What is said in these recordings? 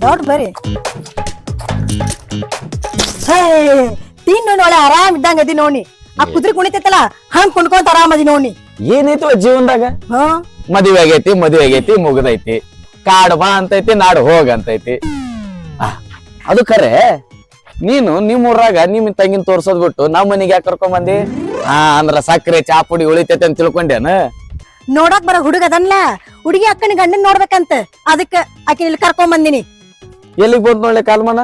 ದೊಡ್ಡ ಬರ್ರಿ ತಿನ್ನು ನೋಡ ಆರಾಮ್ ಇದ್ದಂಗ ಅದಿ ನೋಡಿ ಆ ಕುದುರೆ ಕುಣಿತೈತಲ್ಲ ಹಂಗ್ ಕುಣ್ಕೊಂತ ಆರಾಮ್ ಅದಿ ನೋಡಿ ಏನೈತಿ ಜೀವನದಾಗ ಮದುವೆ ಆಗೈತಿ ಮುಗ್ದೈತಿ ಕಾಡು ಬಾ ಅಂತೈತಿ ನಾಡು ಹೋಗ ಅಂತೈತಿ ಅದು ಖರೆ ನೀನು ನಿಮ್ ಊರಾಗ ನಿಮ್ ತಂಗಿನ ತೋರ್ಸೋದ್ ಬಿಟ್ಟು ನಮ್ ಮನಿಗೆ ಯಾಕೆ ಕರ್ಕೊಂಡ್ ಬಂದಿ ಅಂದ್ರ ಸಕ್ಕರೆ ಚಾ ಪುಡಿ ಉಳಿತೈತಿ ಅಂತ ತಿಳ್ಕೊಂಡೇನ ನೋಡಕ್ ಬರ ಹುಡುಗ ಅದನ್ಲ ಹುಡುಗಿ ಅಕ್ಕನ ಗಂಡನ್ ನೋಡ್ಬೇಕಂತ ಅದಕ್ಕ ಆಕೆ ಇಲ್ಲಿ ಕರ್ಕೊಂಡ್ ಬಂದಿನಿ ಎಲ್ಲಿಗ್ ಬಂದ್ ನೋಡ್ಲಿ ಕಾಲ್ಮನ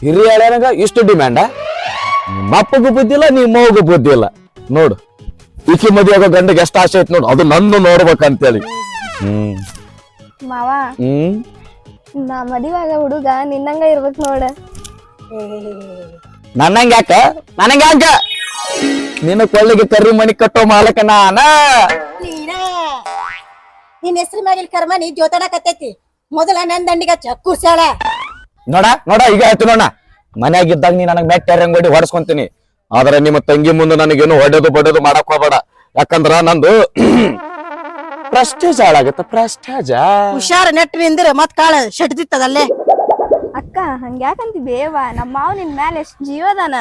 ಹಿರಿಯ ಹೇಳ್ಯಾನಗ ಇಷ್ಟು ಡಿಮ್ಯಾಂಡ ಮಪ್ಪಗೂ ಬುದ್ಧಿ ಇಲ್ಲ ನೀವ್ ಮಗು ಬುದ್ಧಿ ಇಲ್ಲ ನೋಡು ಈಕಿ ಮದ್ವೆ ಆಗೋ ಗಂಡಗೆ ಎಷ್ಟ್ ಆಸೆ ಐತಿ ನೋಡು ಅದು ನನ್ನ ನೋಡ್ಬೇಕಂತೇಳಿ ಮಾವ ನಾ ಮದಿವಾಗ ಹುಡುಗ ನಿನ್ನಂಗ ಇರ್ಬೇಕ್ ನೋಡ ನನ್ನಂಗ ಯಾಕ ನಿನ್ನ ಕೊಳ್ಳಿಗೆ ಕರಿ ಮನಿ ಕಟ್ಟೋ ಮಾಲಕ ನಾನ ನಿನ್ ಹೆಸರು ಮ್ಯಾಗಿಲ್ ಕರ್ಮನಿ ಜೋತನಕತ್ತೈತಿ ಮೊದಲ ನನ್ ದಂಡಿಗ ಚಕ್ಕೂಸ್ಯಾಳ ನೋಡ ಈಗ ಆಯ್ತು ನೋಡ ಮನ್ಯಾಗಿದ್ದಾಗ ನೀ ನನಗ್ ಮೆಟ್ಟ ರಂಗೋಡಿ ಹೊಡ್ಸ್ಕೊಂತೀನಿ ಆದ್ರೆ ನಿಮ್ಮ ತಂಗಿ ಮುಂದೆ ನನಗೇನು ಹೊಡೆದು ಬಡದು ಮಾಡಕ್ ಹೋಗ್ಬೇಡ ಯಾಕಂದ್ರ ನಂದು ಪ್ರೆಸ್ಟೇಜ್ ಹಾಳಾಗತ್ತ ಪ್ರೆಸ್ಟೇಜ ಹುಷಾರ ನೆಟ್ ನಿಂದ್ರ ಮತ್ ಕಾಳ ಶೆಟ್ದಿತ್ತದಲ್ಲೇ ಅಕ್ಕ ಹಂಗ್ಯಾಕಂತಿ ಬೇವ ನಮ್ಮ ಮಾವ ನಿನ್ ಮ್ಯಾಲ ಎಷ್ಟ್ ಜೀವದಾನ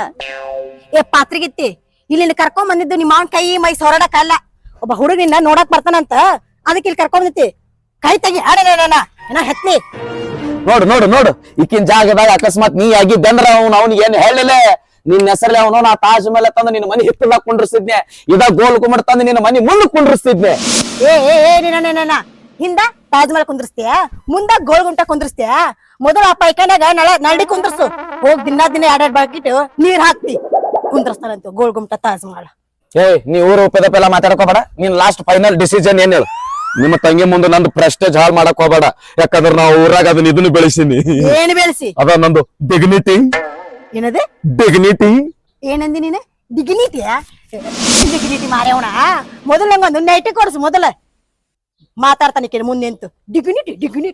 ಏ ಪಾತ್ರಿಗಿತ್ತಿ ಇಲ್ಲಿಂದ ಕರ್ಕೊಂಡ್ ಬಂದಿದ್ದು ನಿಮ್ಮ ಮಾವನ್ ಕೈ ಮೈ ಸೊರಡಕಲ್ಲ ಒಬ್ಬ ಹುಡುಗಿನ ನೋಡಕ್ ಬರ್ತಾನಂತ ಅದಕ್ಕೆ ಇಲ್ಲಿ ಕರ್ಕೊಂಡ್ ಬಂದಿತ್ತಿ ಕೈ ತೆಗಿ ಹಾಡೇನ ಹೆತ್ನಿ ನೋಡು ಈಕಿನ ಜಾಗದಾಗ ಅಕಸ್ಮಾತ್ ನೀ ಆಗಿದ್ದಂದ್ರ ಅವ್ನಿಗೆ ಏನ್ ಹೇಳಿಲ್ಲ ನಿನ್ನ ಹೆಸರಲ್ಲಿ ಅವನು ನಾ ತಾಜ್ ಮೇಲೆ ತಂದು ನಿನ್ನ ಮನಿ ಹಿತ್ತದಾಗ ಕುಂಡ್ರಿಸ್ತಿದ್ನೆ ಇದಾಗ ಗೋಲ್ ಕುಮಟ್ ತಂದು ನಿನ್ನ ಮನಿ ಮುಂದೆ ಕುಂಡ್ರಿಸ್ತಿದ್ನೆ ಹಿಂದ ತಾಜ್ ಮಹಲ್ ಕುಂದ್ರಸ್ತೀಯ ಮುಂದ ಗೋಲ್ ಗುಂಟ ಕುಂದ್ರಸ್ತೀಯ ಮೊದಲು ಆ ಪೈಖಾನ್ಯಾಗ ನಳ್ಳಿ ಕುಂದ್ರಸು ಹೋಗ್ ದಿನ ಎರಡೆರಡು ಬಾಕಿಟ್ ನೀರ್ ಹಾಕ್ತಿ ಕುಂದ್ರಸ್ತಾರಂತ ಗೋಲ್ ಗುಂಟ ತಾಜ್ ಮಹಲ್ ನೀ ಊರು ಉಪ್ಪದಪ್ಪೆಲ್ಲ ಮಾತಾಡಕೋಬೇಡ ನೀನ್ ಲಾಸ್ಟ್ ಫೈನಲ್ ಡಿಸಿಷನ್ ಏನ್ ಹೇಳು ನಿಮ್ಮ ತಂಗಿ ಮುಂದೆ ನಂದು ಪ್ರೆಸ್ಟೇಜ್ ಹಾಳು ಮಾಡಕ್ ಹೋಗ್ಬೇಡ ಯಾಕಂದ್ರ ನಾವು ಊರಾಗ ಅದನ್ನ ಇದನ್ನು ಬೆಳೆಸೀನಿ ಏನ್ ಬೆಳೆಸಿ ಅದ ನಂದು ಡಿಗ್ನಿಟಿ ಏನದ ಡಿಗ್ನಿಟಿ ಏನಂದಿ ನೀನೆ ಡಿಗ್ನಿಟಿಯ ಡಿಗ್ನಿಟಿ ಮಾರ್ಯವಣ ಮೊದಲು ನಂಗೊಂದು ನೈಟಿ ಕೊಡ್ಸು ಮೊದಲ ಮಾತಾಡ್ತಾನೆ ಮುಂದೆ ನಿಂತು ಡಿಗ್ನಿಟಿ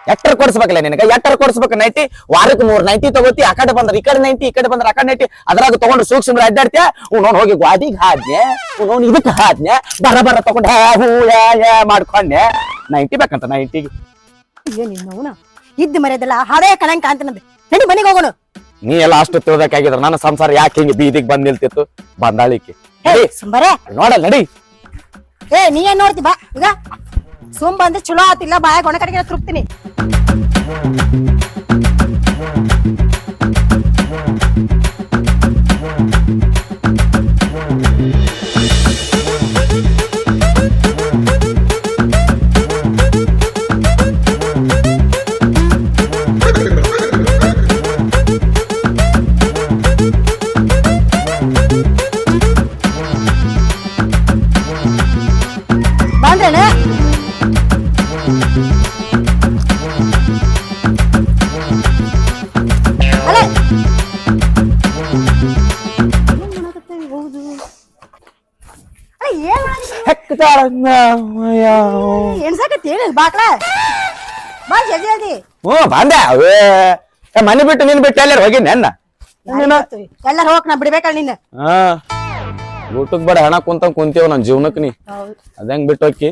ಎಟ್ಟರ್ ಕೊಡ್ಸ್ಬೇಕಲ್ಲ ನಿನಗ ಎಟ್ಟರ್ ಕೊಡ್ಸ್ಬೇಕು ನೈಟಿ ವಾರಕ್ಕೆ 3 ನೈಟಿ ತಗೋತಿ ಆ ಕಡೆ ಬಂದ್ರ ಈ ಕಡೆ ನೈಟಿ ಈ ಕಡೆ ಬಂದ್ರ ಆ ಕಡೆ ನೈಟಿ ಅದ್ರಾಗ ತಗೊಂಡು ಸೂಕ್ಷ್ಮ ಅಡ್ಡಾಡ್ತೀಯ ನೋಡ್ ಹೋಗಿ ಗ್ವಾದಿಗೆ ಹಾದ್ನೆ ನೋಡ್ ಇದಕ್ಕೆ ಹಾದ್ನೆ ಬರ ತಗೊಂಡ್ ಮಾಡ್ಕೊಂಡೆ ನೈಟಿ ಬೇಕಂತ ನೈಟಿಗೆ ನಿನ್ನವನ ಇದ್ದ ಮರ್ಯಾದಲ್ಲ ಹಳೇ ಕಳಂಕ ಅಂತ ನಡಿ ಮನೆಗೆ ಹೋಗೋಣ ನೀ ಎಲ್ಲ ಅಷ್ಟು ತಿಳ್ದಕ್ಕಾಗಿದ್ರ ನನ್ನ ಸಂಸಾರ ಯಾಕೆ ಹಿಂಗೆ ಬೀದಿಗೆ ಬಂದ್ ನಿಲ್ತಿತ್ತು ಬಂದಾಳಿಕೆ ಸುಂಬರೇ ನೋಡಲ್ ನಡಿ ನೀ ಏನ್ ನೋಡ್ತಿ ಬಾ ಈಗ ಸುಮ್ ಬಂದ್ರೆ ಚಲೋ ಆತಿಲ್ಲ ಬಾಯ ಗೊಣ ಕಡೆಗೆ ತೃಪ್ತಿನಿ ಬಂದ್ರೇನ ಬಾಕ್ಲ ಬಾ ಜಲ್ದಿ ಜಲ್ದಿ ಬಂದೆ ಮನೆ ಬಿಟ್ಟು ನೀನ್ ಬಿಟ್ಟು ಎಲ್ಲಾರು ಹೋಗಿ ನೆನ್ನ ಎಲ್ಲಾರು ಹೋಗ್ ನಾ ಬಿಡ್ಬೇಕಲ್ಲ ನಿನ್ನ ಊಟಕ್ ಬೇಡ ಹಣ ಕುಂತೀವ್ ನನ್ ಜೀವನಕ್ ನೀ ಅದಂಗ್ ಬಿಟ್ಟು ಹೋಗಿ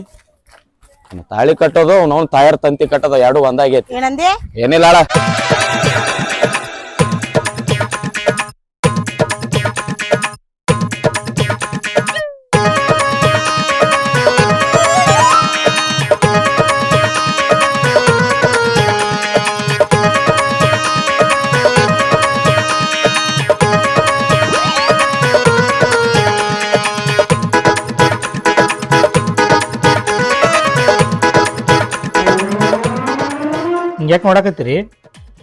ತಾಳಿ ಕಟ್ಟೋದು ಅವ್ನ ತಾಯರ್ ತಂತಿ ಕಟ್ಟೋದು ಎರಡು ಒಂದಾಗೈತಿ ಏನಂದೆ ಏನಿಲ್ಲ ಯಾಕೆ ನೋಡಕತ್ತೀರಿ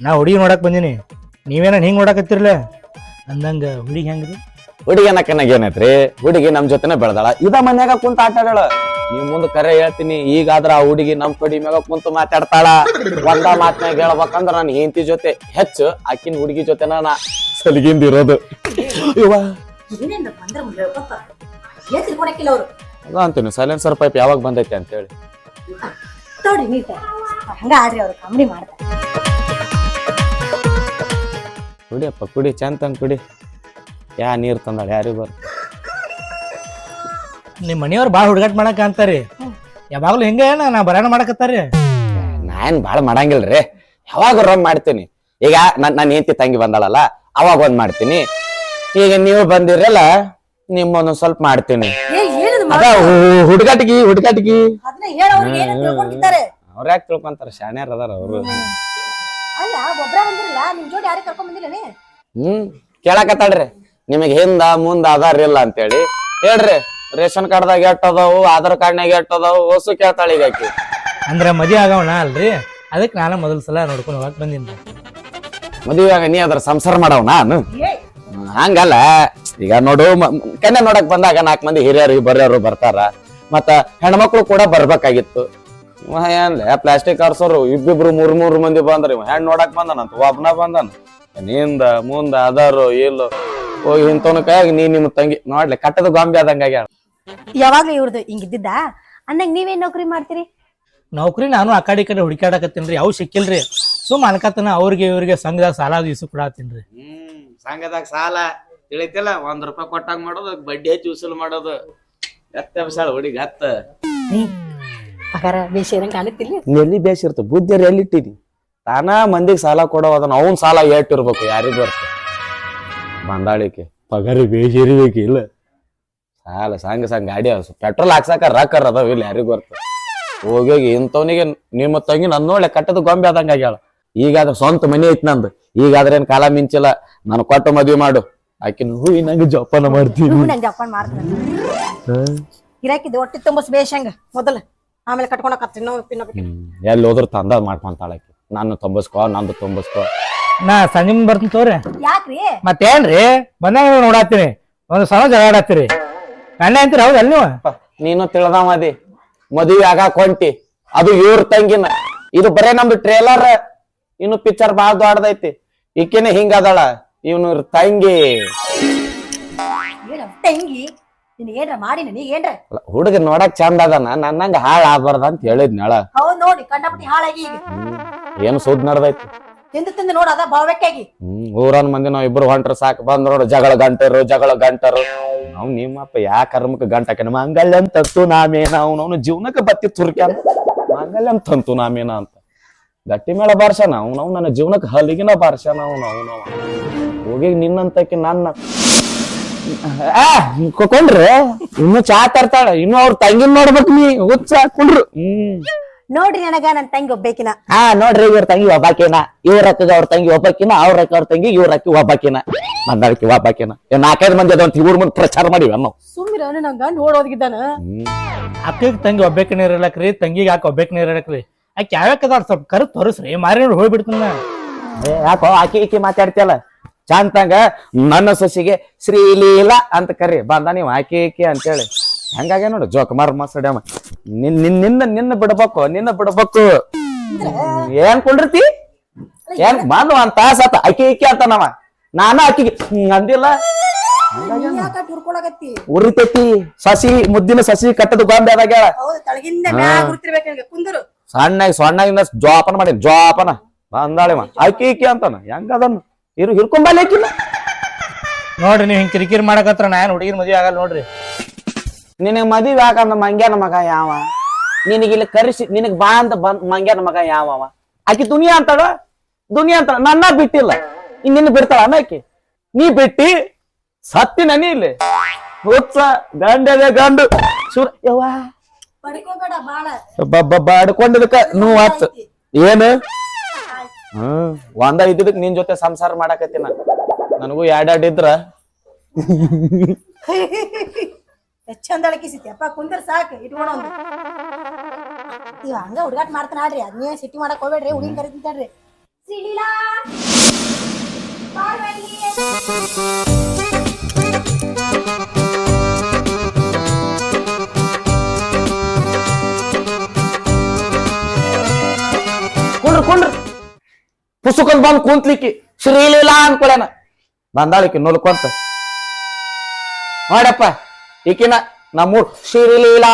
ನಾ ಹುಡುಗಿ ನೋಡಕ್ ಬಂದೀನಿ ನೀವೇನ ಹಿಂಗ್ ನೋಡಕತ್ತಿರ್ಲ ಅಂದಂಗ ಹುಡುಗಿ ಹೆಂಗ್ರಿ ಹುಡುಗಿ ಅನ್ನಕನಾಗ ಏನೈತ್ರಿ ಹುಡುಗಿ ನಮ್ ಜೊತೆನೆ ಬೆಳ್ದಾಳ ಇದ ಮನ್ಯಾಗ ಕುಂತ ಆಟ ಆಡಾಳ ನೀವ್ ಮುಂದ್ ಕರೆ ಹೇಳ್ತೀನಿ ಈಗಾದ್ರ ಆ ಹುಡುಗಿ ನಮ್ ಕಡಿ ಮ್ಯಾಗ ಕುಂತು ಮಾತಾಡ್ತಾಳ ಒಂದ ಮಾತ್ನಾಗ ಹೇಳ್ಬೇಕಂದ್ರ ನನ್ ಹೆಂಡತಿ ಜೊತೆ ಹೆಚ್ಚು ಆಕಿನ ಹುಡುಗಿ ಜೊತೆನ ನಾ ಸಲಿಗಿಂದಿರೋದು ಅದ ಅಂತೀನಿ ಸೈಲೆನ್ಸರ್ ಪೈಪ್ ಯಾವಾಗ ಬಂದೈತಿ ಅಂತ ಹೇಳಿ ಹಂಗ ಆಡ್ರಿ ಅವ್ರು ಕಾಮಿಡಿ ಮಾಡ್ತಾರೆ ಕುಡಿಯಪ್ಪ ಕುಡಿ ಚಂದ ಕುಡಿ ನೀರ್ ತಂದಾಳ ಯಾರಿಗ ಬರ್ ನಿಮ್ ಮನೆಯವ್ರು ಬಾಳ ಹುಡುಗಾಟ ಮಾಡಕ್ ಅಂತಾರಿ ಯಾವಾಗ್ಲೂ ಹಿಂಗ ನಾ ಬರಾಣ ಮಾಡಕತ್ತಾರಿ ನಾನ್ ಬಾಳ ಮಾಡಂಗಿಲ್ರಿ ಯಾವಾಗ ಮಾಡ್ತೀನಿ. ಈಗ ನನ್ನ ಹೆಂಡತಿ ತಂಗಿ ಬಂದಾಳಲ್ಲ ಅವಾಗ ಒಂದ್ ಮಾಡ್ತೀನಿ. ಈಗ ನೀವು ಬಂದಿರಲ್ಲ ನಿಮ್ಮೊಂದ್ ಸ್ವಲ್ಪ ಮಾಡ್ತೀನಿ. ಅದ ಹುಡುಗಾಟಿಗಿ ಅದನ್ನ ಹೇಳ ಅವ್ರಿಗೆ ಏನು ತಿಳ್ಕೊಂಡಿದ್ದಾರೆ. ಅವ್ರ ಯಾಕೆ ತಿಳ್ಕೊಂತಾರ, ಶಾಣ್ಯಾರ ಅದಾರ ಅವ್ರು. ಅಲ್ಲ ಒಬ್ರ ಬಂದಿರಲ್ಲ ನಿಮ್ ಜೋಡಿ ಯಾರಿಗೆ ಕರ್ಕೊಂಡ್ ಬಂದಿಲ್ಲ ಕೇಳಕತ್ತಾಳ್ರಿ ನಿಮಗ್ ಹಿಂದ ಮುಂದ ಆಧಾರ ಇಲ್ಲ ಅಂತೇಳಿ. ಹೇಳ್ರಿ ರೇಷನ್ ಕಾರ್ಡ್ದಾಗ ಎಷ್ಟ್ ಅದಾವು, ಆಧಾರ್ ಕಾರ್ಡ್ನಾಗ ಎಷ್ಟ್ ಅದಾವು, ಹೊಸು ಕೇಳ್ತಾಳ ಈಗ ಆಕಿ. ಅಂದ್ರ ಮದಿ ಆಗವಣ ಅಲ್ರಿ, ಅದಕ್ಕೆ ನಾನು ಮೊದಲ ಸಲ ನೋಡ್ಕೊಂಡು ಹೋಗಕ್ ಬಂದಿನಿ. ಮದುವೆಯಾಗ ನೀ ಅದ್ರ ಸಂಸಾರ ಮಾಡವ್ ನಾನು ಹಂಗಲ್ಲ. ಈಗ ನೋಡು ಕನ್ಯಾ ನೋಡಕ್ ಬಂದಾಗ 4 ಮಂದಿ ಹಿರಿಯರು ಬರ್ಯಾರು ಬರ್ತಾರ, ಮತ್ತ ಹೆಣ್ಮಕ್ಳು ಕೂಡ ಬರ್ಬೇಕಾಗಿತ್ತು. ಏನ್ಲೆ ಪ್ಲಾಸ್ಟಿಕ್ ಆರ್ಸೋರು ಇಬ್ಬಿಬ್ರು 3 ಮಂದಿ ಬಂದ್ರಿ. ಹೆಣ್ ನೋಡಕ್ ಬಂದನಂತ ಒಬ್ನ ಬಂದನ. ನಿಂದ ಮುಂದ ಅದಾರು ಇಲ್ಲೋ ಹೋಗಿ ಇಂತವನ ಕೈಯಾಗ ನಿಮ್ ತಂಗಿ ನೋಡ್ಲಿ ಕಟ್ಟದ ಗೊಂಬೆ ಆದಂಗ ಆಗ್ಯಾಳ. ಯಾವಾಗ್ಲೂ ಇವ್ರದ್ದು ಹಿಂಗಿದ್ದಿದ್ದ ಅನ್ನಂಗ್ ನೀವೇನ್ ನೌಕರಿ ಮಾಡ್ತೀರಿ? ನೌಕರಿ ನಾನು ಆ ಕಡೆ ಈ ಕಡೆ ಹುಡುಕಾಡಕತ್ತೀನ್ರಿ, ಅವು ಸಿಕ್ಕಿಲ್ರಿ. ಸುಮ್ ಅನ್ಕತನ ಅವ್ರಿಗೆ ಇವ್ರಿಗೆ ಸಂಘದಾಗ ಸಾಲ ಇಸು ಕೊಡಾತೀನ್ರಿ. ಸಂಘದಾಗ ಸಾಲ ತಿಳಿತಿಲ್ಲ, ₹1 ಕೊಟ್ಟಂಗ ಮಾಡೋದು, ಬಡ್ಡಿ ಹಚ್ಚಿ ಉಸುಲ್ ಮಾಡೋದು. ಎತ್ತ ಹುಡುಗಿ ಹತ್ತ ಪಗಾರ ಬೇಷ್ ಕಾಣುತ್ತಿಲ್ಲ. ಎಲ್ಲಿ ಬೇಸಿರ್ತ ಬುದ್ಧಿಯರ್ ಎಲ್ಲಿಟ್ಟಿನಿ. ತಾನ ಮಂದಿಗೆ ಸಾಲ ಕೊಡೋ ಅದನ್ನ ಅವನ್ ಸಾಲ ಏಟಿರ್ಬೇಕು ಯಾರಿಗ್ ಬರ್ತ. ಬಂದಾಳಿಕೆ ಪಗಾರಿ ಬೇಸಿರ್ಬೇಕು ಇಲ್ಲ ಸಾಲ ಸಂಘ ಗಾಡಿ ಪೆಟ್ರೋಲ್ ಹಾಕ್ಸಾಕ ರೊಕ್ಕ ಅದಾವ ಇಲ್ಲ ಯಾರಿಗ್ ಬರ್ತ. ಹೋಗಿ ಇಂಥವ್ನಿಗೆ ನಿಮ್ಮ ತಂಗಿ ನನ್ ನೋಡ್ಲೆ ಕಟ್ಟದ ಗೊಂಬೆ ಆದಂಗ ಆಗ್ಯಾಳ. ಈಗಾದ್ರೆ ಸ್ವಂತ ಮನಿ ಐತಿ ನಂದು, ಈಗಾದ್ರೆ ಏನ್ ಕಾಲ ಮಿಂಚಿಲ್ಲ. ನಾನು ಕೊಟ್ಟು ಮದ್ವೆ ಮಾಡು, ಆಕಿನ ಹೂವಿ ನಂಗೆ ಜೋಪಾನ ಮಾಡ್ತೀನಿ. ನಂಗೆ ಜಪಾನ್ ಮಾಡ್ತಾನೆ ಗಿರಾಕಿದ್ದು ಹೊಟ್ಟೆ ತುಂಬಸ್ ಬೇಷಂಗ ಮೊದಲ, ಆಮೇಲೆ ಕಟ್ಕೊಳಕತ್ತೀನಿ. ಎಲ್ಲಿ ಹೋದ್ರು ತಂದ ಮಾಡ್ಕೊಂತಾಳ ಆಕಿ. ನಾನು ತುಂಬಸ್ಕೋ ನಂದು ತುಂಬಸ್ಕೋ. ನಾ ಸಂಜೆ ಮುಂದ್ ಬರ್ತೀನಿ ತೋರಿ. ಯಾಕ್ರಿ ಮತ್ತೇನ್ರಿ ಬಂದಾಗ ನೋಡಾತೀನಿ, ಒಂದ್ ಸಲ ಜಗಾಡತ್ತೀರಿ. ಗಂಡ ಅಂತೀರಿ ಹೌದಲ್ ನೀವು? ನೀನು ತಿಳ್ದಾಮದಿ ಮದುವೆ ಆಗಾಕ್ ಹೊಂಟಿ, ಅದು ಇವ್ರ ತಂಗಿನ. ಇದು ಬರೇ ನಮ್ದು ಟ್ರೇಲರ್, ಇನ್ನು ಪಿಕ್ಚರ್ ಬಾಳ ದೊಡ್ಡದೈತಿ. ಈಕಿನ ಹಿಂಗದಾಳ, ಇವನು ತಂಗಿ. ತಂಗಿ ನಿನಗೇನ್ರ ಮಾಡಿನ ನೀಗೇನ್ರ? ಹುಡುಗ ನೋಡಕ್ ಚಂದ ಅದಾನ, ನನ್ನಂಗ ಹಾಳ ಆಗ್ಬಾರ್ದ ಅಂತ ಹೇಳಿದ್ನಳ. ಹೌದ್ ನೋಡಿ ಕಂಡಪಟ್ಟಿ ಹಾಳಾಗಿ ಈಗ ಏನು ಸುದ್ ನಡ್ದೈತಿ. ತಿಂದು ನೋಡ ಅದ ಬಾಳ್ಬೇಕಾಗಿ. ಊರನ್ ಮಂದಿ ನಾವ್ ಇಬ್ರು ಹೊಂಟ್ರ ಸಾಕು, ಬಂದ್ ನೋಡು ಜಗಳ ಗಂಟರು. ನಾವ್ ನಿಮ್ಮಪ್ಪ ಯಾ ಕರ್ಮಕ್ ಗಂಟಕ್ಕೆ ಮಂಗಲ್ಯಂ ತಂತು ನಾಮೇನ, ಅವನವನು ಜೀವನಕ್ಕೆ ಬತ್ತಿ ತುರ್ಕ್ಯಾನ ಮಂಗಲ್ಯಂ ತಂತು ನಾಮೇನ ಅಂತ ಗಟ್ಟಿ ಮೇಳ ಬಾರ್ಸನ. ಅವ್ನವ್ ನನ್ನ ಜೀವನಕ್ಕೆ ಹಲಿಗಿನ ಬಾರ್ಸನ. ಅವ್ನವ್ ಹೋಗಿ ನಿನ್ನಂತಕ್ಕೆ ನನ್ನ ಕೊಂಡ್ರೆ ಇನ್ನು ಚಾ ತರ್ತಾಳ. ಇನ್ನು ಅವ್ರ ತಂಗಿನ ನೋಡ್ಬೇಕು ನೀ ಹುಚ್ಚ ಹಾಕೊಂಡ್ರು. ನೋಡ್ರಿ ನನಗ ನನ್ ತಂಗಿ ಒಬ್ಬೇಕಿನ. ನೋಡ್ರಿ ಇವ್ರ ತಂಗಿ ಒಬ್ಬಾಕಿನ, ಇವ್ರ ಅಕ್ಕಗ ಅವ್ರ ತಂಗಿ ಒಬ್ಬಾಕಿನ, ಅವ್ರ ಅಕ್ಕ ಅವ್ರ ತಂಗಿ ಇವ್ರ ಅಕ್ಕಿ ಒಬ್ಬಾಕಿನ, ಮಂದಾಳಕಿ ಒಬ್ಬಾಕಿನ. 4-5 ಮಂದಿ ಅದಂತ ಇವ್ರ ಮುಂದೆ ಪ್ರಚಾರ ಮಾಡಿವ ನಾವು. ಸುಮ್ಮಿರ ನಂಗ ನೋಡೋದ್ಗಿದ್ದಾನ. ಅಕ್ಕಗ್ ತಂಗಿ ಒಬ್ಬೇಕನೇ ಇರಲಕ್ರಿ, ತಂಗಿಗೆ ಹಾಕಿ ಒಬ್ಬೇಕನೇ ಇರಲಕ್ರಿ. ಆಕೆ ಯಾವ್ಯಾಕದಾರ ಸ್ವಲ್ಪ ಕರು ತೋರಿಸ್ರಿ, ಮಾರಿ ನೋಡಿ ಹೋಗ್ಬಿಡ್ತಾನ. ಯಾಕೋ ಆಕಿ ಮಾತಾಡ್ತಿಯಲ್ಲ ಚಂತಂಗ. ನನ್ನ ಸೊಸಿಗೆ ಶ್ರೀಲೀಲಾ ಅಂತ ಕರಿ ಬಂದ ನೀವು ಆಕಿ ಅಂತೇಳಿ. ಹಂಗಾಗೆ ನೋಡು ಜೋಕುಮಾರ್ ಮಸಡ್ಯಾಮ. ನಿನ್ನ ಬಿಡ್ಬೇಕು ಏನ್ ಕೊಂಡಿರ್ತಿ ಏನ್ ಬಂದು ಒಂದ್ ತಾಸ ಆತ ಅಕ್ಕಿ ಅಂತ ನಾವ. ನಾನ ಆಕಿಗೆ ಅಂದಿಲ್ಲ. ಉರಿತೈತಿ ಸಸಿ, ಮುದ್ದಿನ ಸಸಿ ಕಟ್ಟದ ಗೊಂಬೆ ಅದಾಗ ಸಣ್ಣಗಿಂದ ಜೋಪಾನ ಮಾಡಿ ಜೋಪಾನ ಬಂದಾಳಿವ ಅಕ್ಕಿ ಅಂತಾನ. ಹೆಂಗದನ್ನು ಹಿರ್ಕೊಂಬಲ್ಲ. ನೋಡ್ರಿ ನೀವ್ ಹಿಂಗ್ ಕಿರಿಕಿರಿ ಮಾಡಕತ್ರ ನಾ ಏನ್ ಹುಡುಗಿನ ಮದ್ವೆ ಆಗಲ್ಲ ನೋಡ್ರಿ. ನಿನಗ್ ಮದ್ವೆ ಹಾಕಂದ ಮಂಗ್ಯಾನ ಮಗ ಯಾವ? ನಿನಗ ಇಲ್ಲಿ ಕರೆಸಿ ನಿನಗ್ ಬಾ ಅಂತ ಮಂಗ್ಯಾನ ಮಗ ಯಾವ? ಆಕಿ ದುನಿಯಾ ಅಂತಾಳ ನನ್ನ ಬಿಟ್ಟಿಲ್ಲ. ನಿನ್ನ ಬಿಡ್ತಾಳ ಅನ್ನಾಕಿ? ನೀ ಬಿಟ್ಟಿ ಸತ್ತಿನ ನೀ ಇಲ್ಲಿ ಹುಚ್ಚ ಗಂಡು ಸುರ್ ಯವ್ವ ಬಡ್ಕೊಂಡಿದಕ್ಕ ನೀವು ಆತ್ ಏನು ಒಂದ ಇದ್ದಿದ್ದಕ್ ನಿನ್ ಜೊತೆ ಸಂಸಾರ ಮಾಡಾಕತ್ತಿನ. ನನಗೂ ಇದ್ರ ಚಂದ ಅಳಕಿಸಿತ್ಯಪ್ಪ ಕುಂದ್ರ ಸಾಕು ಇಟ್ಕೊಳೋ. ಇವ ಹಂಗ ಹುಡುಗಾಟ ಮಾಡ್ತಾನ ಆಡ್ರಿ, ಅದ್ನೇ ಸಿಟಿ ಮಾಡಕ್ ಹೋಗ್ಬೇಡ್ರಿ. ಹುಡುಗಿನ ಕರಿತಿದ್ದಾಡ್ರಿ. ಕುಂಡ್ರಿ ಪುಸ್ತಕಲ್ ಬಂದ್ ಕುಂತ್ಲಿಕ್ಕಿ ಶ್ರೀಲೀಲಾ ಅನ್ಕೊಳೇನ ಬಂದಾಳಿಕಿ ನೋಡ್ಕೊಂತ ಮಾಡಪ್ಪ. ಈಕಿನ ನಮ್ಮೂರ್ ಶ್ರೀಲೀಲಾ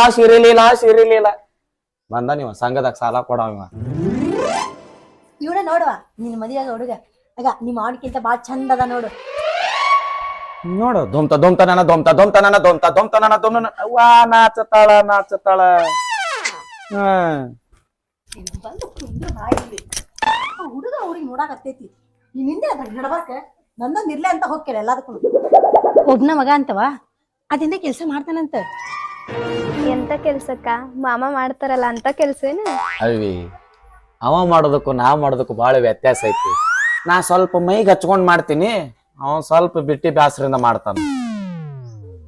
ಬಂದ ನೀವ ಸಂಘದಾಗ ಸಾಲ ಕೊಡವ. ಇವನ ನೋಡುವ ನಿನ್ ಮದುವೆಯಾಗ ಹುಡುಗ ಆಗ ನಿಮ್ಮ ಅವನಕ್ಕಿಂತ ಬಾಳ ಚಂದ ಅದ ನೋಡು. ನೋಡು ದೊಮ್ತ ನನ್ನ ವಾ ನಾಚತಾಳ. ಬಂದು ಕುಂದ್ರ ಬಾಯಿಲಿ ಹುಡುಗ ಅವ್ರಿಗೆ ನೋಡಾಕತ್ತೈತಿ ನಿಂದೆ ನಡಬಾರ್ಕ ನಂದೊಂದ್ ಇರ್ಲೆ ಅಂತ ಹೋಗ್ಕೇಳ ಎಲ್ಲದಕ್ಕೂ ಒಬ್ನ ಮಗ ಅಂತವ ಅದಿಂದ ಕೆಲ್ಸ ಮಾಡ್ತಾನಂತ. ಎಂತ ಕೆಲ್ಸಕ್ಕ ಮಾಮ ಮಾಡ್ತಾರಲ್ಲ ಅಂತ ಕೆಲ್ಸ ಏನು? ಅವಿ ಅವ ಮಾಡೋದಕ್ಕೂ ನಾ ಮಾಡೋದಕ್ಕೂ ಬಾಳ ವ್ಯತ್ಯಾಸ ಐತಿ. ನಾ ಸ್ವಲ್ಪ ಮೈಗೆ ಹಚ್ಕೊಂಡ್ ಮಾಡ್ತೀನಿ, ಅವ ಸ್ವಲ್ಪ ಬಿಟ್ಟಿ ಬ್ಯಾಸರಿಂದ ಮಾಡ್ತಾನ.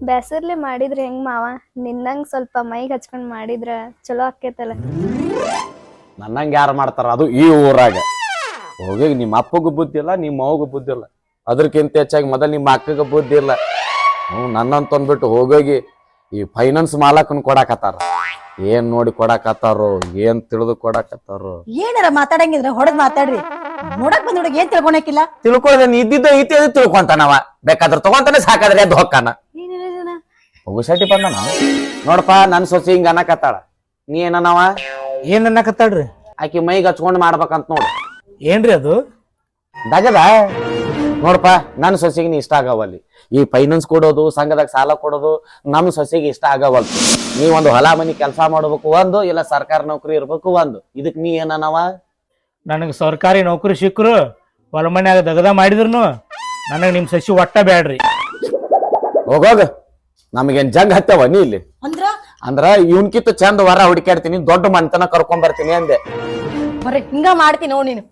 ಬ್ಯಾಸರ್ಲೆ ಮಾಡಿದ್ರೆ ಹೆಂಗ್ ಮಾವ? ನಿನ್ನಂಗ್ ಸ್ವಲ್ಪ ಮೈಗ್ ಹಚ್ಕೊಂಡ್ ಮಾಡಿದ್ರ ಚಲೋ ಆಕೇತಲ್ಲ. ನನ್ನಂಗ ಯಾರು ಮಾಡ್ತಾರ, ಅದು ಈ ಊರಾಗ. ಹೋಗಿ ನಿಮ್ಮ ಅಪ್ಪಗೂ ಬುದ್ಧಿ ಇಲ್ಲ, ನಿಮ್ಮ ಅವ್ಗೂ ಬುದ್ಧಿ ಇಲ್ಲ, ಅದ್ರಕ್ಕಿಂತ ಹೆಚ್ಚಾಗಿ ಮೊದಲ್ ನಿಮ್ಮ ಅಕ್ಕಗ ಬುದ್ಧಿ ಇಲ್ಲ. ನನ್ನಂತ ಅಂದ್ಬಿಟ್ಟು ಹೋಗೋಗಿ ಈ ಫೈನಾನ್ಸ್ ಮಾಲಕನ್ ಕೊಡಾಕತ್ತಾರ. ಏನ್ ನೋಡಿ ಕೊಡಾಕತ್ತಾರೋ, ಏನ್ ತಿಳಿದು ಕೊಡಾಕತ್ತಾರೋ. ಏನಾರ ಮಾತಾಡಂಗಿದ್ರ ಹೊಡೆದ್ ಮಾತಾಡ್ರಿ. ನೋಡಕ್ ಬಂದ್ ಹುಡುಗ ಏನ್ ತಿಳ್ಕೊಳಕಿಲ್ಲ. ತಿಳ್ಕೊಳ್ದೇನ್ ಇದ್ದಿದ್ದ ಐತಿ ಅದು ತಿಳ್ಕೊಂತಾನವ. ಬೇಕಾದ್ರ ತಗೊಂತಾನೆ, ಸಾಕಾದ್ರೆ ಎದ್ದು ಹೊಕ್ಕಾನ. ಹೋಗುಸಟಿ ಬಂದನ ನೋಡಪ್ಪ, ನನ್ ಸೊಸಿ ಹಿಂಗ ಅನ್ನಕತ್ತಾಳ, ನೀ ಏನವ ಏನ್ ಅನ್ನಕತ್ತಾಳ್ರಿ? ಆಕಿ ಮೈಗೆ ಹಚ್ಕೊಂಡ್ ಮಾಡ್ಬೇಕಂತ ನೋಡು. ಏನ್ರಿ ಅದು? ದಗದ ನೋಡಪ್ಪ, ನನ್ನ ಸೊಸೆಗೆ ನೀ ಇಷ್ಟ ಆಗವಲ್ಲಿ. ಈ ಫೈನಾನ್ಸ್ ಕೊಡೋದು, ಸಂಘದಾಗ ಸಾಲ ಕೊಡೋದು ನಮ್ಮ ಸೊಸೆಗೆ ಇಷ್ಟ ಆಗವಲ್. ನೀ ಒಂದು ಹೊಲ ಮನಿ ಕೆಲಸ ಮಾಡ್ಬೇಕು ಒಂದು, ಇಲ್ಲ ಸರ್ಕಾರಿ ನೌಕರಿ ಇರ್ಬೇಕು ಒಂದು. ಇದಕ್ ನೀ ಏನವ? ನನಗೆ ಸರ್ಕಾರಿ ನೌಕರಿ ಸಿಕ್ಕರು ಹೊಲ ಮನ್ಯಾಗ ದಗದ ಮಾಡಿದ್ರು ನನಗೆ ನಿಮ್ ಸಸಿ ಒಟ್ಟ ಬ್ಯಾಡ್ರಿ. ಹೋಗೋಗ, ನಮಗೇನ್ ಜಂಗ್ ಹತ್ತವ ನೀ ಇಲ್ಲಿ ಅಂದ್ರ ಇವನ್ಕಿತ್ತು ಚಂದ ವರ ಹುಡುಕಾಡ್ತೀನಿ, ದೊಡ್ಡ ಮನ್ತನ ಕರ್ಕೊಂಡ್ ಬರ್ತೀನಿ ಅಂದೆ. ಬರ್ರಿ ಹಿಂಗ ಮಾಡ್ತೀನಿ ನೋಡ್ ನೀನು.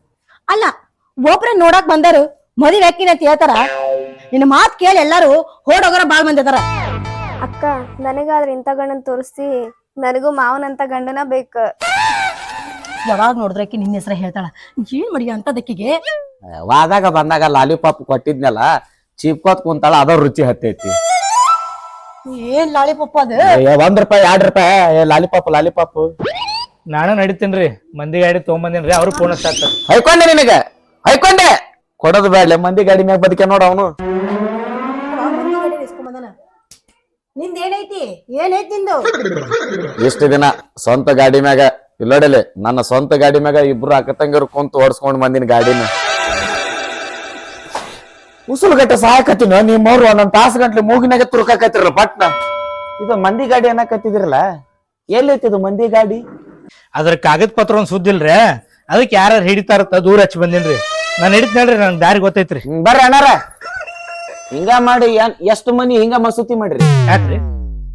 ಅಲ್ಲ ಒಬ್ರ ನೋಡಕ್ ಬಂದಾರು ಮದುವೆ ಹಾಕಿನ ಅಂತ ಹೇಳ್ತಾರ. ನಿನ್ನ ಮಾತ್ ಕೇಳಿ ಎಲ್ಲಾರು ಹೊಡೋಗರ ಬಾಳ್ ಮಂದಿ ಅದಾರ. ಅಕ್ಕ ನನಗಾದ್ರೆ ಇಂಥ ಗಂಡನ್ ತೋರಿಸ್ತಿ, ನನಗೂ ಮಾವನಂತ ಗಂಡನ ಬೇಕ. ಯಾವಾಗ ನೋಡಿದ್ರಕಿ ನಿನ್ನ ಹೆಸರ ಹೇಳ್ತಾಳ. ಏನ್ ಮಾಡಿ ಅಂತದಕ್ಕಿಗೆ ವಾದಾಗ ಬಂದಾಗ ಲಾಲಿಪಾಪ್ ಕೊಟ್ಟಿದ್ನಲ್ಲ, ಚೀಪ್ಕೋತ್ ಕುಂತಾಳ, ಅದ ರುಚಿ ಹತ್ತೈತಿ. ಏನ್ ಲಾಲಿಪಾಪ್ ಅದ? ₹1 ₹2 ಲಾಲಿಪಾಪ್. ನಾನು ನಡಿತೀನ್ರಿ, ಮಂದಿ ಗಾಡಿ ತೊಗೊಂಬಂದಿನ್ರಿ, ಅವ್ರು ಫೋನ್ ಹಚ್ಚಾಕ್ತಾರ. ಹೈಕೊಂಡೆ ನಿನಗ, ಹೈಕೊಂಡೆ ಕೊಡೋದು ಬೇಡ. ಮಂದಿ ಗಾಡಿ ಮ್ಯಾಗ ಬದುಕೆ ನೋಡ ಅವನು. ನಿಂದ ಏನೈತಿ? ಏನೈತಿ ನಿಂದು? ಇಷ್ಟು ದಿನ ಸ್ವಂತ ಗಾಡಿ ಮ್ಯಾಗ ಇಲ್ಲಡಲೆ, ನನ್ನ ಸ್ವಂತ ಗಾಡಿ ಮ್ಯಾಗ ಇಬ್ರು ಅಕ್ಕತಂಗರು ಕುಂತು ಓಡಿಸ್ಕೊಂಡ್ ಬಂದಿನ ಗಾಡಿನ. ಉಸುಲುಗಟ್ಟೆ ಸಾಕತ್ತೀನ ನಿಮ್ಮವ್ರು ಒಂದೊಂದ್ ತಾಸು ಗಂಟ್ಲೆ ಮೂಗಿನಾಗ ತುರ್ಕಾಕತ್ತಿರಲ್ಲ ಪಟ್ನ. ಇದು ಮಂದಿ ಗಾಡಿ ಅನ್ನಕತ್ತಿದಿರಲ್ಲ, ಎಲ್ಲೈತಿದು ಮಂದಿ ಗಾಡಿ? ಅದ್ರ ಕಾಗದ ಪತ್ರ ಒಂದ್ ಸುದ್ದಿಲ್ರಿ, ಅದಕ್ಕೆ ಯಾರು ಹಿಡಿತಾರತ್ತ ದೂರ ಹಚ್ಚಿ ಬಂದಿನ್ರಿ. ನಾನು ಹಿಡಿದ್ನಲ್ರಿ, ನನ್ ದಾರಿ ಗೊತ್ತೈತ್ರಿ. ಬರ್ರಿ ಅಣ್ಣಾರ, ಹಿಂಗ ಮಾಡಿ ಎಷ್ಟು ಮನಿ ಹಿಂಗ ಮಸೂತಿ ಮಾಡ್ರಿ. ಯಾಕ್ರಿ?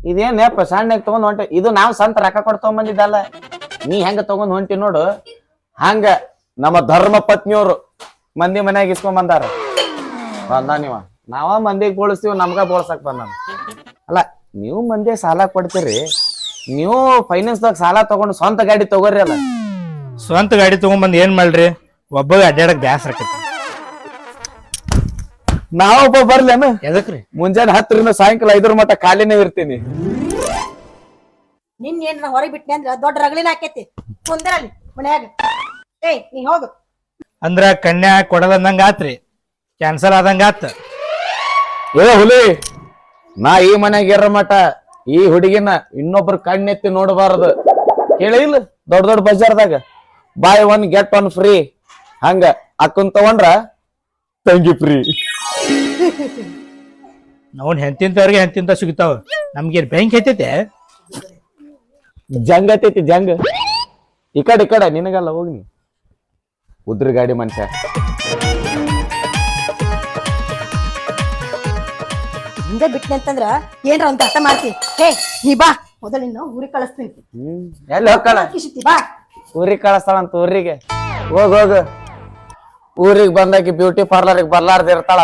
ಇದೇನಪ್ಪ ಸಣ್ಣಗ್ ತಗೊಂಡ್ ಹೊಂಟಿ? ಇದು ನಾವ್ ಸ್ವಂತ ರೊಕ್ಕ ಕೊಡ್ ತಗೊಂಬಂದಿದ್ದಲ್ಲ. ನೀ ಹೆಂಗ ತಗೊಂಡ್ ಹೊಂಟಿ ನೋಡು, ಹಂಗ ನಮ್ಮ ಧರ್ಮ ಪತ್ನಿಯವರು ಮಂದಿ ಮನ್ಯಾಗ ಇಸ್ಕೊಂಡ್ ಬಂದಾರ. ಬಂದ ನೀವ ನಾವ ಮಂದಿಗೆ ಬೋಳಿಸ್ತೀವಿ, ನಮ್ಗ ಬೋಳ್ಸಕ್ ಬಂದ. ಅಲ್ಲ, ನೀವು ಮಂದಿ ಸಾಲ ಕೊಡ್ತೀರಿ, ನೀವು ಫೈನಾನ್ಸ್ದಾಗ ಸಾಲ ತಗೊಂಡು ಸ್ವಂತ ಗಾಡಿ ತಗೋರಿ. ಅಲ್ಲ, ಸ್ವಂತ ಗಾಡಿ ತಗೊಂಬಂದ್ ಏನ್ ಮಾಡ್ರಿ? ಒಬ್ಬಗ ಅಡ್ಡಾಡಕ್ ಬ್ಯಾಸರ ಆಕೈತಿ. ನಾವೊಬ್ಬ ಬರ್ಲೇನು? ಎದಕ್ರಿ? ಮುಂಜಾನೆ 10ರಿಂದ ಸಾಯಂಕಾಲ 5 ಮಟ್ಟ ಖಾಲಿನೇ ಇರ್ತೀನಿ. ನಿನ್ ಏನ್ರ ಹೊರಗೆ ಬಿಟ್ನಿ ಅಂದ್ರ ದೊಡ್ಡ ರಗಲಿನ ಹಾಕೈತಿ. ಕುಂದ್ರಲ್ಲಿ ಮನ್ಯಾಗ. ನೀ ಹೋಗು. ಅಂದ್ರ ಕನ್ಯಾ ಕೊಡದಂಗ ಆತ್ರಿ, ಕ್ಯಾನ್ಸಲ್ ಆದಂಗ ಆತ. ಏ ಹುಲಿ, ನಾ ಈ ಮನ್ಯಾಗ ಇರೋ ಮಠ ಈ ಹುಡುಗಿನ ಇನ್ನೊಬ್ರು ಕಣ್ಣೆತ್ತಿ ನೋಡಬಾರದು. ಕೇಳಿಲ್ಲ ದೊಡ್ಡ ದೊಡ್ಡ ಬಜಾರ್ದಾಗ ಬಾಯ್ 1 get 1 ಫ್ರೀ, ಹಂಗ ಅಕ್ಕನ್ ತಗೊಂಡ್ರ ತಂಗಿ ಫ್ರೀ. ನಾವ್ ಹೆಂತಿಂತವ್ರಿಗೆ ಹೆಂತಿಂತ ಸಿಗ್ತಾವ, ನಮ್ಗೇನ್ ಬ್ಯಾಂಕ್ ಐತೈತೆ? ಜಂಗ್ ಐತೈತಿ ಜಂಗ್. ಈ ಕಡೆ ನಿನಗಲ್ಲ, ಹೋಗಿ ನೀ ಉದ್ರ ಗಾಡಿ ಮನುಷ್ಯ. ಹಿಂಗ ಬಿಟ್ನಿ ಅಂತಂದ್ರ ಏನ್ರ ಒಂದ್ ಅರ್ಥ ಮಾಡ್ತಿ. ಹೇ ನೀ ಬಾ, ಮೊದಲು ನಿನ್ನ ಊರಿಗೆ ಕಳಿಸ್ತೀನಿ. ಎಲ್ಲಿ ಹೋಗ್ಕಳ? ಬಾ, ಊರಿಗೆ ಕಳಿಸ್ತಾಳಂತ. ಊರಿಗೆ ಹೋಗ. ಊರಿಗೆ ಬಂದಾಕಿ ಬ್ಯೂಟಿ ಪಾರ್ಲರ್ಗೆ ಬರ್ಲಾರ್ದ ಇರ್ತಾಳ.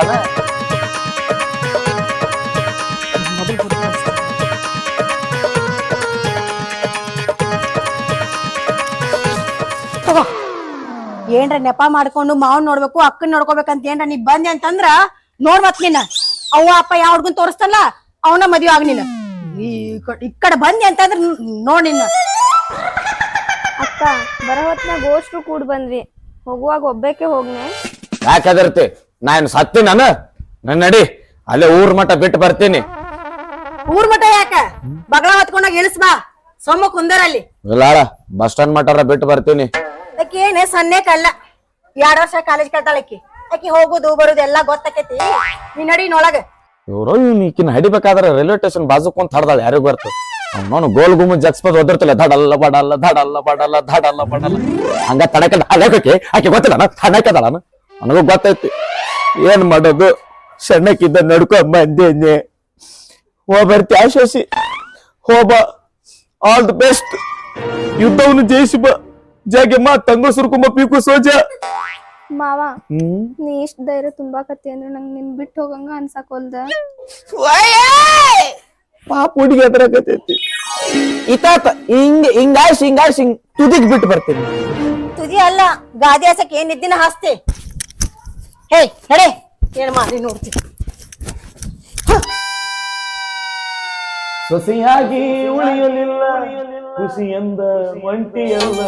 ತಗೋ. ಏನ್ರ ನೆಪ ಮಾಡ್ಕೊಂಡು ಮಾವನ್ ನೋಡ್ಬೇಕು, ಅಕ್ಕನ್ ನೋಡ್ಕೋಬೇಕಂತ ಏನ್ರ ನೀ ಬಂದೆ ಅಂತಂದ್ರ ನೋಡ್ ಮತ್ ನಿನ್ನ ಅವ ಅಪ್ಪ ಯಾವ ಹುಡ್ಗನ್ ತೋರಿಸ್ತಲ್ಲ ಅವನ ಮದ್ವೆ ಆಗ ನೀನು. ಈ ಕಡೆ ಬಂದೆ ಅಂತಂದ್ರ ನೋಡ್ ನಿನ್ನ. ಅಕ್ಕ ಬರೋ ಹೊತ್ನಾಗ ಗೋಷ್ಟ್ರು ಕೂಡ್ ಬಂದ್ವಿ, ಹೋಗುವಾಗ ಒಬ್ಬೇಕೆ ಹೋಗ್ನೆ. ಯಾಕದರ್ತಿ? ನಾನು ಸತ್ತಿ ನನ್ನ ನಡಿ, ಅಲ್ಲೇ ಊರ್ ಮಠ ಬಿಟ್ಟು ಬರ್ತೀನಿ. ಊರ್ ಮಠ ಯಾಕ? ಬಗಳ ಹೊತ್ಕೊಂಡಾಗ ಇಳಿಸ್ ಬಾ, ಸೊಮ್ಮ ಕುಂದರಲ್ಲಿ. ಇಲ್ಲ ಬಸ್ ಸ್ಟಾಂಡ್ ಮಠರ ಬಿಟ್ಟು ಬರ್ತೀನಿ. ಆಕಿ ಏನೇ ಸನ್ನೆಕಲ್ಲ, 2 ವರ್ಷ ಕಾಲೇಜ್ ಕಳ್ತಾಳಕಿ. ಆಕಿ ಹೋಗುದು ಬರುದು ಎಲ್ಲಾ ಗೊತ್ತಾಕೈತಿ. ನೀ ನಡಿ ನೊಳಗ. ಇವ್ರು ಈಕಿನ ಹಡಿಬೇಕಾದ್ರ ರೈಲ್ವೆ ಸ್ಟೇಷನ್ ಬಾಜು ಕುಂತ ಹಡ್ದಾಳ, ಯಾರಿಗೂ ಬರ್ತ ಅವನು ಗೋಲ್ ಗುಮ್ಮು ಜಗ್ಸ್ಪದ್ ಓದಿರ್ತಲ್ಲ ಧಡಲ್ಲ ಬಡಲ್ಲ ಧಡಲ್ಲ ಬಡಲ್ಲ ಧಡಲ್ಲ ಬಡಲ್ಲ ಹಂಗ ತಡಕ ಆಕೆ ಗೊತ್ತಿಲ್ಲ ತಡಕದಲ್ಲ ನನಗೂ ಗೊತ್ತೈತಿ ಏನ್ ಮಾಡೋದು ಸಣ್ಣಕ್ಕಿದ್ದ ನಡ್ಕೊಂಡ್ ಬಂದೇನೆ ಹೋಗ್ಬರ್ತಿ ಶಶಿ ಹೋಬ ಆಲ್ ದ ಬೆಸ್ಟ್ ಯುದ್ಧವನ್ನು ಜಯಿಸಿ ಬಾ ಜಾಗೆಮ್ಮ ತಂಗು ಸುರ್ಕುಂಬ ಪೀಕು ಸೋಜ ಮಾವ ನೀ ಇಷ್ಟ ಧೈರ್ಯ ತುಂಬಾಕತ್ತಿ ಅಂದ್ರೆ ನಂಗೆ ನಿನ್ ಬಿಟ್ಟು ಹೋಗಂಗ ಅನ್ಸಾಕೊಲ್ದ. ಪಾಪ ಹುಡುಗಿ ಎದರಕತೈತಿ ಇತಾತ ಹಿಂಗಾಶ್ ತುದಿಗ್ ಬಿಟ್ಟು ಬರ್ತೀನಿ. ತುದಿ ಅಲ್ಲ ಗಾದಿ ಹಾಸಕ್ ಏನ್ ಇದ್ದಿನ ಹಾಸ್ತಿ. ಹೇ ನಡೆ ಏನ್ ಮಾಡಿ ನೋಡ್ತಿ. ಸೊಸೆಯಾಗಿ ಉಳಿಯಲಿಲ್ಲ ಖುಷಿಯಂದ ಒಂಟಿಯಲ್ಲ